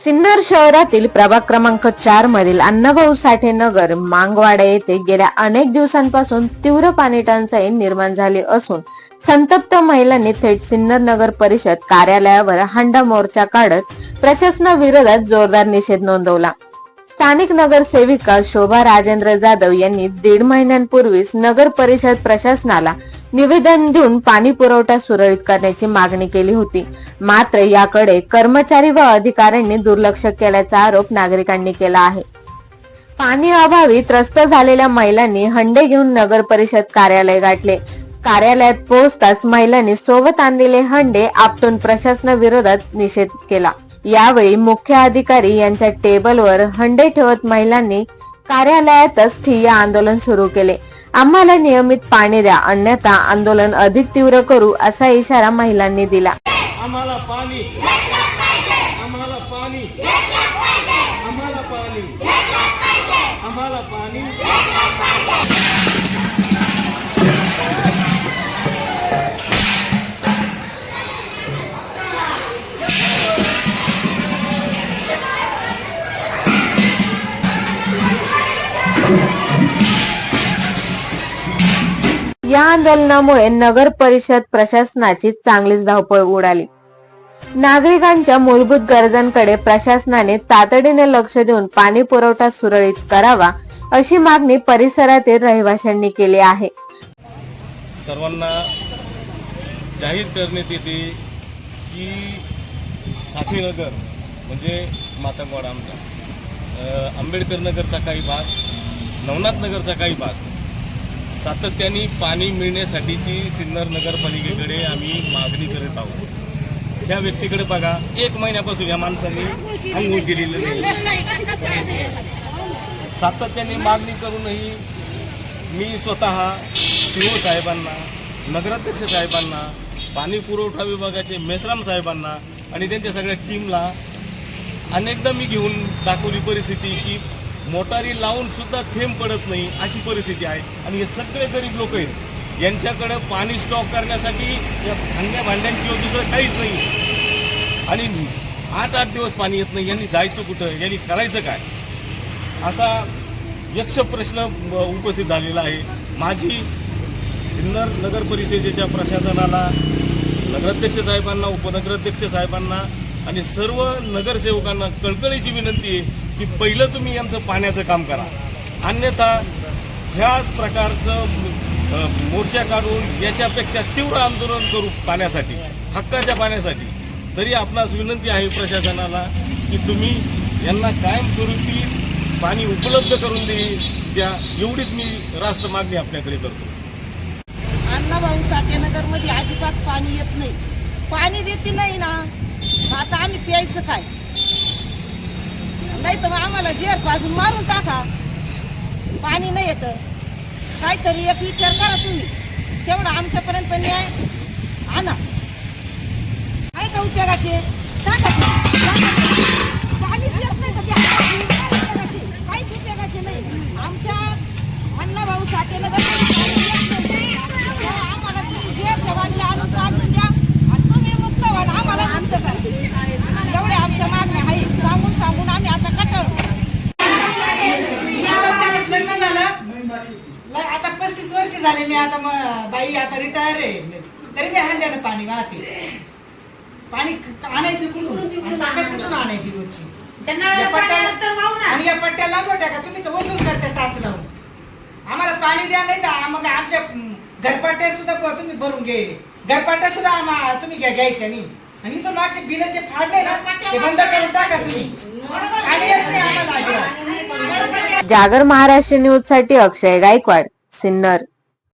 सिन्नर शहरातील प्रभाग क्रमांक 4 मधील अण्णाभाऊ साठे नगर मांगवाडा येथे गेल्या अनेक दिवसांपासून तीव्र पाणी टंचाई निर्माण झाली असून संतप्त महिलांनी थेट सिन्नर नगर परिषद कार्यालयावर हंडा मोर्चा काढत प्रशासनाविरोधात जोरदार निषेध नोंदवला। स्थानिक नगरसेविका शोभा राजेंद्र जाधव यांनी 1.5 महिन्यांपूर्वीच नगर परिषद प्रशासनाला निवेदन देऊन पाणी पुरवठा सुरळीत करण्याची मागणी केली होती। मात्र याकडे कर्मचारी व अधिकाऱ्यांनी दुर्लक्ष केल्याचा आरोप नागरिकांनी केला आहे। पाणी अभावी त्रस्त झालेल्या महिलांनी हंडे घेऊन नगर परिषद कार्यालय गाठले। कार्यालयात पोहोचताच महिलांनी सोबत आणलेले हंडे आपटून प्रशासनाविरोधात निषेध केला। यावेळी मुख्य अधिकारी यांच्या टेबलवर हंडे ठेवत महिलांनी कार्यालयातच ठिय्या आंदोलन सुरू केले। आम्हाला नियमित पाणी द्या, अन्यथा आंदोलन अधिक तीव्र करू असा इशारा महिलांनी दिला। आम्हाला पाणी, आम्हाला पाणी, आम्हाला पाणी, आम्हाला पाणी। या आंदोलनामुळे नगर परिषद प्रशासनाची चांगलीच धावपळ उडाली। नागरिकांच्या मूलभूत गरजांकडे प्रशासनाने तातडीने लक्ष देऊन पाणी पुरवठा सुरळीत करावा अशी मागणी परिसरातील रहिवाशांनी केली आहे। सर्वांना जाहीर करण्यात येते की साठे नगर म्हणजे मातंगवाडा आमचा, आंबेडकर नगरचा काही भाग, नवनाथ नगरचा काही भाग सातत्याने पाणी मिळण्यासाठीची सिन्नर नगरपालिकेकडे आम्ही मागणी करत आहोत। त्या व्यक्तीकडे बघा, 1 महिन्यापासून या माणसांनी अंघोळ केलेली नाही। सातत्याने मागणी करूनही मी स्वतः सीओ साहेबांना, नगराध्यक्ष साहेबांना, पाणी पुरवठा विभागाचे मेसराम साहेबांना आणि त्यांच्या सगळ्या टीमला अनेकदा मी घेऊन दाखवली परिस्थिती की मोटारी लावून सुद्धा थेंब पडत नाही अशी परिस्थिती आहे। आणि हे सगळे गरीब लोक आहेत, यांच्याकडे पाणी स्टॉक करण्यासाठी या भांड्यांची दुसरं काहीच नाही आणि 8-8 दिवस पाणी येत नाही। यांनी जायचं कुठं, यांनी करायचं काय, असा यक्ष प्रश्न उपस्थित झालेला आहे। माझी सिन्नर नगर परिषदेच्या प्रशासनाला, नगराध्यक्ष साहेबांना, उपनगराध्यक्ष साहेबांना आणि सर्व नगरसेवकांना कळकळीची विनंती आहे की पहिलं तुम्ही यांचं पाण्याचं काम करा, अन्यथा ह्याच प्रकारचं मोर्चा काढून याच्यापेक्षा तीव्र आंदोलन करू पाण्यासाठी, हक्काच्या पाण्यासाठी। तरी आपणास विनंती आहे प्रशासनाला की तुम्ही यांना कायमस्वरूपी पाणी उपलब्ध करून द्या, एवढीच मी रास्त मागणी आपल्याकडे करतो। अण्णाभाऊ साठे नगर मध्ये अजिबात पाणी येत नाही, पाणी देते नाही ना, आता आम्ही प्यायचं काय? नाही तर आम्हाला जेर पाजून मारून टाका, पाणी नाही येत। काहीतरी एक विचार करा तुम्ही, तेवढा आमच्यापर्यंत न्याय आणा। काय का उपयोगाचे पाणीच येत नाही तर काहीच उपयोगाचे नाही। आमच्या अण्णाभाऊ साठे नगर आम्हाला तुम्ही जेर जवानी आणून पाजून द्या आणि तुम्ही मुक्त व्हा, आम्हाला आमचं करा। एवढे आमच्या मागण्या आहे, सांगून सांगून आम्ही आता कटाळलो। आता 35 वर्ष झाले मी, आता बाई आता रिटायर आहे, तरी मी हंड्यानं पाणी वाहते। पाणी आणायचं कुठून, कुठून आणायची रोजची? आणि या पट्ट्या लागवट्या का तुम्ही तर वसूल करता टाच लावून। आम्हाला पाणी द्या, नाही तर मग आमच्या घरपट्ट्या सुद्धा तुम्ही भरून घ्यायले, घरपट्ट्या सुद्धा तुम्ही घ्यायच्या नाही। आणि इथून मागचे बिलाचे फाडले ना, ते बंद करून टाका तुम्ही। आणि येत नाही आम्हाला। जागर महाराष्ट्र न्यूज साठी अक्षय गायकवाड, सिन्नर।